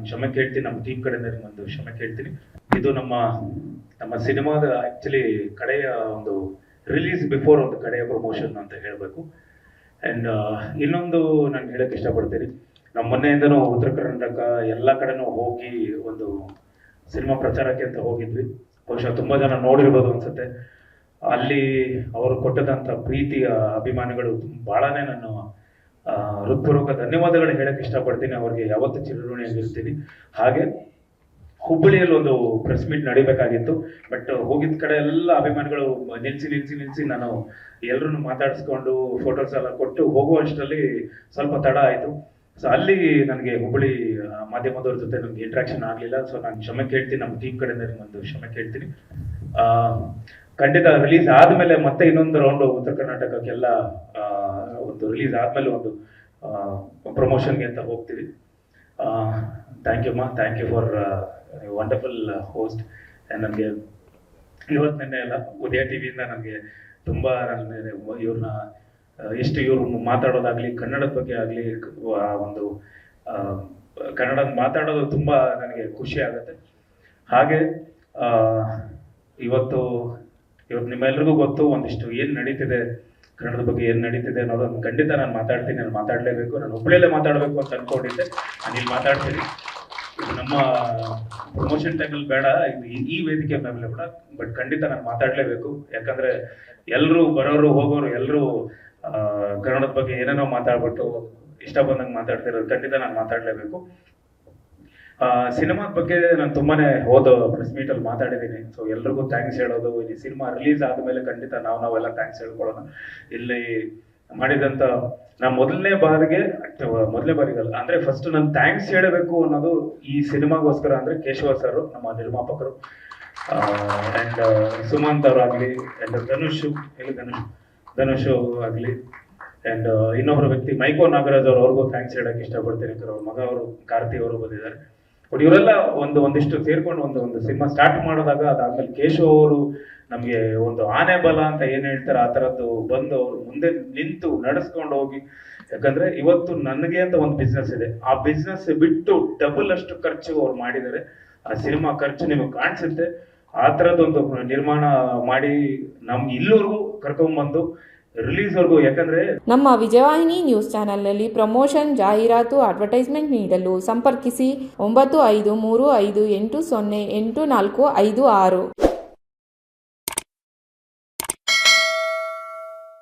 ಕ್ಷಮೆ ಕೇಳ್ತೀನಿ, ನಮ್ಮ ಟೀಮ್ ಕಡೆಯಿಂದ ಒಂದು ಕ್ಷಮೆ ಕೇಳ್ತೀನಿ. ಇದು ನಮ್ಮ ಸಿನಿಮಾದ ಆಕ್ಚುಲಿ ಕಡೆಯ ಒಂದು ರಿಲೀಸ್ ಬಿಫೋರ್ ಒಂದು ಕಡೆಯ ಪ್ರಮೋಷನ್ ಅಂತ ಹೇಳಬೇಕು. ಆ್ಯಂಡ್ ಇನ್ನೊಂದು ನಾನು ಹೇಳಕ್ಕೆ ಇಷ್ಟಪಡ್ತೀನಿ, ನಮ್ಮ ಮೊನ್ನೆಯಿಂದನೂ ಉತ್ತರ ಕರ್ನಾಟಕ ಎಲ್ಲ ಕಡೆನೂ ಹೋಗಿ ಒಂದು ಸಿನಿಮಾ ಪ್ರಚಾರಕ್ಕೆ ಅಂತ ಹೋಗಿದ್ವಿ. ಬಹುಶಃ ತುಂಬ ಜನ ನೋಡಿರ್ಬೋದು ಅನ್ಸುತ್ತೆ. ಅಲ್ಲಿ ಅವರು ಕೊಟ್ಟದಂಥ ಪ್ರೀತಿಯ ಅಭಿಮಾನಿಗಳು ಭಾಳನೇ ನಾನು ಹೃತ್ಪೂರ್ವಕ ಧನ್ಯವಾದಗಳು ಹೇಳಕ್ಕೆ ಇಷ್ಟಪಡ್ತೀನಿ. ಅವ್ರಿಗೆ ಯಾವತ್ತೂ ಚಿರಋಣಿಯಾಗಿರ್ತೀನಿ. ಹಾಗೆ ಹುಬ್ಬಳ್ಳಿಯಲ್ಲಿ ಒಂದು ಪ್ರೆಸ್ ಮೀಟ್ ನಡಿಬೇಕಾಗಿತ್ತು, ಬಟ್ ಹೋಗಿದ್ದ ಕಡೆ ಎಲ್ಲ ಅಭಿಮಾನಿಗಳು ನಿಲ್ಸಿ ನಾನು ಎಲ್ಲರೂ ಮಾತಾಡಿಸ್ಕೊಂಡು ಫೋಟೋಸ್ ಎಲ್ಲ ಕೊಟ್ಟು ಹೋಗುವಷ್ಟರಲ್ಲಿ ಸ್ವಲ್ಪ ತಡ ಆಯಿತು. ಸೊ ಅಲ್ಲಿ ನನಗೆ ಹುಬ್ಬಳ್ಳಿ ಮಾಧ್ಯಮದವ್ರ ಜೊತೆ ನನಗೆ ಇಂಟ್ರಾಕ್ಷನ್ ಆಗಲಿಲ್ಲ. ಸೊ ನಾನು ಕ್ಷಮೆ ಕೇಳ್ತೀನಿ, ನಮ್ಮ ಟೀಮ್ ಕಡೆಯಿಂದ ಒಂದು ಕ್ಷಮೆ ಕೇಳ್ತೀನಿ. ಖಂಡಿತ ರಿಲೀಸ್ ಆದಮೇಲೆ ಮತ್ತೆ ಇನ್ನೊಂದು ರೌಂಡು ಉತ್ತರ ಕರ್ನಾಟಕಕ್ಕೆಲ್ಲ ಒಂದು ರಿಲೀಸ್ ಆದಮೇಲೆ ಒಂದು ಪ್ರಮೋಷನ್ಗೆ ಅಂತ ಹೋಗ್ತೀವಿ. Thank you thank you for wonderful host. ನನಗೆ ಇವತ್ತು ನಿನ್ನೆ ಎಲ್ಲ ಉದಯ ಟಿವಿಯಿಂದ ನನಗೆ ತುಂಬ ಇವ್ರನ್ನ ಎಷ್ಟು ಇವರು ಮಾತಾಡೋದಾಗಲಿ, ಕನ್ನಡದ ಬಗ್ಗೆ ಆಗಲಿ, ಒಂದು ಕನ್ನಡ ಮಾತಾಡೋದು ತುಂಬ ನನಗೆ ಖುಷಿ ಆಗುತ್ತೆ. ಹಾಗೆ ಇವತ್ತು ನಿಮ್ಮೆಲ್ರಿಗೂ ಗೊತ್ತು ಒಂದಿಷ್ಟು ಏನು ನಡೀತಿದೆ, ಕನ್ನಡದ ಬಗ್ಗೆ ಏನು ನಡೀತಿದೆ ಅನ್ನೋದನ್ನು ಖಂಡಿತ ನಾನು ಮಾತಾಡ್ತೀನಿ. ನಾನು ಮಾತಾಡಲೇಬೇಕು. ನಾನು ಹುಬ್ಬಳ್ಳಿಯಲ್ಲೇ ಮಾತಾಡಬೇಕು ಅಂತ ಅಂದ್ಕೊಂಡಿದ್ದೆ. ನಾನು ಇಲ್ಲಿ ಮಾತಾಡ್ತೀನಿ. ಇದು ನಮ್ಮ ಪ್ರಮೋಷನ್ ಟೈಮಲ್ಲಿ ಬೇಡ, ಇದು ಈ ವೇದಿಕೆ ಮೇಲೆ ಬೇಡ, ಬಟ್ ಖಂಡಿತ ನಾನು ಮಾತಾಡಲೇಬೇಕು. ಯಾಕಂದರೆ ಎಲ್ಲರೂ ಬರೋರು ಹೋಗೋರು ಎಲ್ಲರೂ ಕನ್ನಡದ ಬಗ್ಗೆ ಏನೇನೋ ಮಾತಾಡ್ಬಿಟ್ಟು ಇಷ್ಟ ಬಂದಂಗೆ ಮಾತಾಡ್ತಿರೋದು ಖಂಡಿತ ನಾನು ಮಾತಾಡಲೇಬೇಕು. ಸಿನಿಮಾದ ಬಗ್ಗೆ ನಾನು ತುಂಬಾನೇ ಪ್ರೆಸ್ ಮೀಟಲ್ಲಿ ಮಾತಾಡಿದ್ದೀನಿ. ಸೊ ಎಲ್ರಿಗೂ ಥ್ಯಾಂಕ್ಸ್ ಹೇಳೋದು, ಈ ಸಿನಿಮಾ ರಿಲೀಸ್ ಆದಮೇಲೆ ಖಂಡಿತ ನಾವೆಲ್ಲ ಥ್ಯಾಂಕ್ಸ್ ಹೇಳ್ಕೊಳ್ಳೋಣ. ಇಲ್ಲಿ ಮಾಡಿದಂಥ ನಾ ಮೊದಲನೇ ಬಾರಿಗಲ್ಲ ಅಂದರೆ ಫಸ್ಟ್ ನಾನು ಥ್ಯಾಂಕ್ಸ್ ಹೇಳಬೇಕು ಅನ್ನೋದು ಈ ಸಿನಿಮಾಗೋಸ್ಕರ ಅಂದರೆ ಕೇಶವ ಸರ್, ನಮ್ಮ ನಿರ್ಮಾಪಕರು, ಆ್ಯಂಡ್ ಸುಮಂತ್ ಅವರಾಗಲಿ, ಆ್ಯಂಡ್ ಧನುಷ್ ಆಗಲಿ, ಆ್ಯಂಡ್ ಇನ್ನೊಬ್ಬರು ವ್ಯಕ್ತಿ ಮೈಕೋ ನಾಗರಾಜ್ ಅವ್ರಿಗೂ ಥ್ಯಾಂಕ್ಸ್ ಹೇಳಕ್ಕೆ ಇಷ್ಟಪಡ್ತೀನಿ. ಯಾಕಂದ್ರೆ ಅವ್ರ ಮಗ ಅವರು ಕಾರ್ತಿ ಅವರು ಬಂದಿದ್ದಾರೆ. ಬಟ್ ಇವರೆಲ್ಲ ಒಂದಿಷ್ಟು ಸೇರ್ಕೊಂಡು ಒಂದು ಸಿನಿಮಾ ಸ್ಟಾರ್ಟ್ ಮಾಡಿದಾಗ ಅದಾದ್ಮೇಲೆ ಕೇಶವ್ ಅವರು ನಮಗೆ ಒಂದು ಆನೆ ಬಲ ಅಂತ ಏನು ಹೇಳ್ತಾರೆ ಆ ಥರದ್ದು ಬಂದು ಅವರು ಮುಂದೆ ನಿಂತು ನಡೆಸ್ಕೊಂಡು ಹೋಗಿ. ಯಾಕಂದ್ರೆ ಇವತ್ತು ನನಗೆ ಅಂತ ಒಂದು ಬಿಸ್ನೆಸ್ ಇದೆ, ಆ ಬಿಸ್ನೆಸ್ ಬಿಟ್ಟು ಡಬಲ್ ಅಷ್ಟು ಖರ್ಚು ಅವ್ರು ಮಾಡಿದ್ದಾರೆ. ಆ ಸಿನಿಮಾ ಖರ್ಚು ನಿಮಗೆ ಕಾಣಿಸುತ್ತೆ. ಆ ಥರದ್ದೊಂದು ನಿರ್ಮಾಣ ಮಾಡಿ ನಮ್ಗೆ ಇಲ್ಲಿವರೆಗೂ ಕರ್ಕೊಂಡ್ಬಂದು ರಿಲೀಸ್ವರೆಗೂ. ಯಾಕಂದ್ರೆ ನಮ್ಮ ವಿಜಯವಾಹಿನಿ ನ್ಯೂಸ್ ಚಾನೆಲ್ನಲ್ಲಿ ಪ್ರಮೋಷನ್, ಜಾಹೀರಾತು, ಅಡ್ವರ್ಟೈಸ್ಮೆಂಟ್ ನೀಡಲು ಸಂಪರ್ಕಿಸಿ 9535808456.